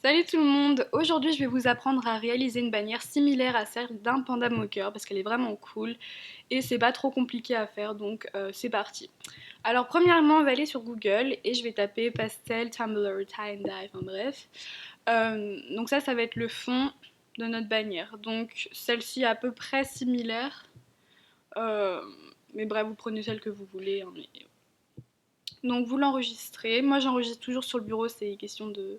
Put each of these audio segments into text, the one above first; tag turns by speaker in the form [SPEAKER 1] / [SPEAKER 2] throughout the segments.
[SPEAKER 1] Salut tout le monde! Aujourd'hui, je vais vous apprendre à réaliser une bannière similaire à celle d'un panda moqueur parce qu'elle est vraiment cool et c'est pas trop compliqué à faire donc c'est parti. Alors, premièrement, on va aller sur Google et je vais taper pastel, Tumblr, tie-and-dye, enfin bref. Donc, ça va être le fond de notre bannière. Donc, celle-ci est à peu près similaire, euh, mais bref, vous prenez celle que vous voulez, hein, donc, vous l'enregistrez. Moi, j'enregistre toujours sur le bureau, c'est question de.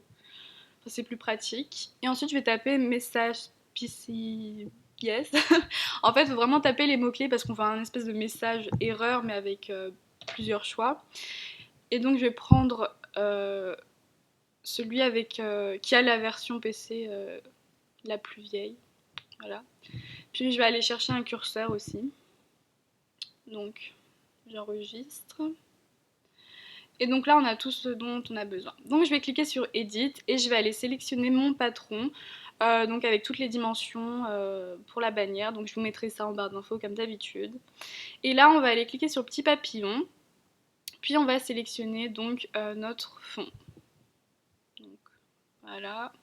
[SPEAKER 1] Enfin, c'est plus pratique. Et ensuite, je vais taper message PC yes. En fait, il faut vraiment taper les mots-clés parce qu'on fait un espèce de message erreur, mais avec plusieurs choix. Et donc, je vais prendre celui avec qui a la version PC la plus vieille. Voilà. Puis, je vais aller chercher un curseur aussi. Donc, j'enregistre. Et donc là, on a tout ce dont on a besoin. Donc je vais cliquer sur Edit et je vais aller sélectionner mon patron, donc avec toutes les dimensions pour la bannière. Donc je vous mettrai ça en barre d'infos comme d'habitude. Et là, on va aller cliquer sur Petit Papillon, puis on va sélectionner donc notre fond. Donc voilà.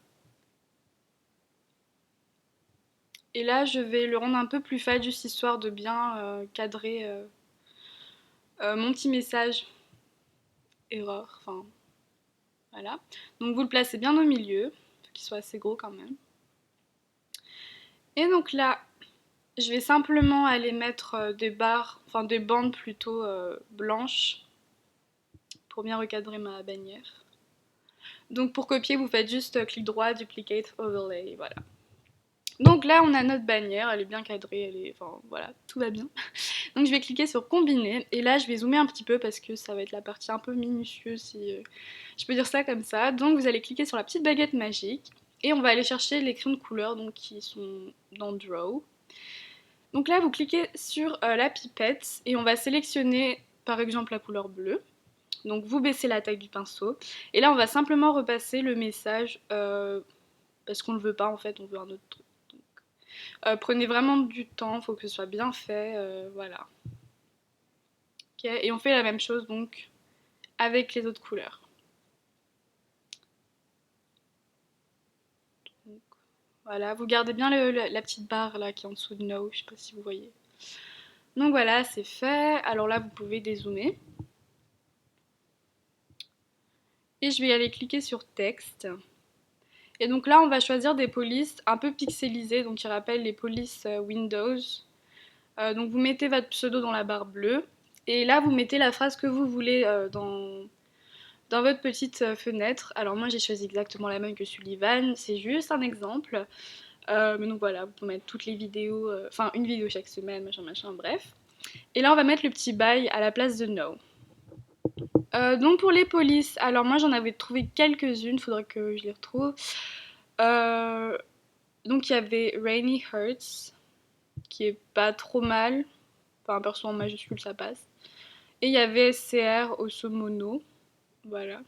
[SPEAKER 1] Et là, je vais le rendre un peu plus fade, juste histoire de bien cadrer mon petit message erreur. Enfin, voilà. Donc vous le placez bien au milieu, faut qu'il soit assez gros quand même. Et donc là, je vais simplement aller mettre des barres, enfin des bandes plutôt blanches pour bien recadrer ma bannière. Donc pour copier, vous faites juste clic droit, duplicate, overlay, voilà. Donc là, on a notre bannière, elle est bien cadrée, enfin voilà, tout va bien. Donc je vais cliquer sur combiner et là, je vais zoomer un petit peu parce que ça va être la partie un peu minutieuse si je peux dire ça comme ça. Donc vous allez cliquer sur la petite baguette magique et on va aller chercher les crayons de couleur donc qui sont dans Draw. Donc là, vous cliquez sur la pipette et on va sélectionner par exemple la couleur bleue. Donc vous baissez la taille du pinceau. Et là, on va simplement repasser le message parce qu'on ne le veut pas en fait, on veut un autre truc. Donc, prenez vraiment du temps, il faut que ce soit bien fait. Voilà. Okay. Et on fait la même chose donc avec les autres couleurs. Donc, voilà, vous gardez bien la petite barre là qui est en dessous de No, je sais pas si vous voyez. Donc voilà, c'est fait. Alors là, vous pouvez dézoomer. Et je vais aller cliquer sur texte. Et donc là, on va choisir des polices un peu pixelisées, donc qui rappellent les polices Windows. Donc vous mettez votre pseudo dans la barre bleue. Et là, vous mettez la phrase que vous voulez dans votre petite fenêtre. Alors moi, j'ai choisi exactement la même que Sullivan, c'est juste un exemple. Mais donc voilà, vous pouvez mettre toutes les vidéos, enfin une vidéo chaque semaine, machin, bref. Et là, on va mettre le petit bail à la place de No. Donc pour les polices, alors moi j'en avais trouvé quelques-unes, faudrait que je les retrouve. Donc il y avait Rainy Hearts, qui est pas trop mal, enfin perso en majuscule ça passe. Et il y avait CR Osomono, voilà.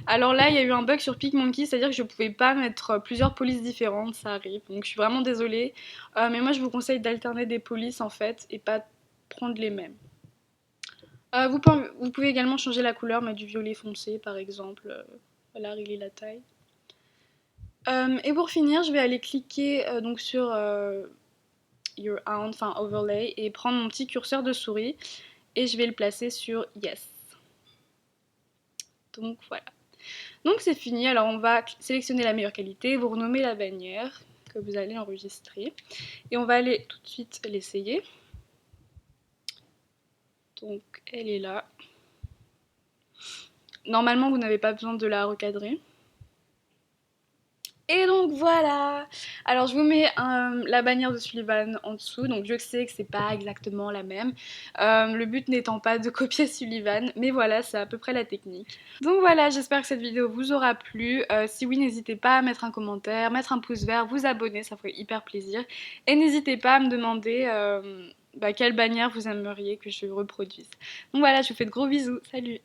[SPEAKER 1] Alors là il y a eu un bug sur PicMonkey, c'est-à-dire que je pouvais pas mettre plusieurs polices différentes, ça arrive, donc je suis vraiment désolée. Mais moi je vous conseille d'alterner des polices en fait, et pas prendre les mêmes. Vous pouvez également changer la couleur, mettre du violet foncé par exemple, voilà, régler la taille. Et pour finir, je vais aller cliquer donc sur Your Hand, enfin Overlay, et prendre mon petit curseur de souris et je vais le placer sur Yes. Donc voilà. Donc c'est fini, alors on va sélectionner la meilleure qualité, vous renommez la bannière que vous allez enregistrer et on va aller tout de suite l'essayer. Donc elle est là. Normalement vous n'avez pas besoin de la recadrer. Et donc voilà. Alors je vous mets la bannière de Sullivan en dessous, donc je sais que c'est pas exactement la même, le but n'étant pas de copier Sullivan, mais voilà, c'est à peu près la technique. Donc voilà, j'espère que cette vidéo vous aura plu. Si oui, n'hésitez pas à mettre un commentaire, mettre un pouce vert, vous abonner, ça ferait hyper plaisir. Et n'hésitez pas à me demander quelle bannière vous aimeriez que je reproduise. Donc voilà, je vous fais de gros bisous, salut.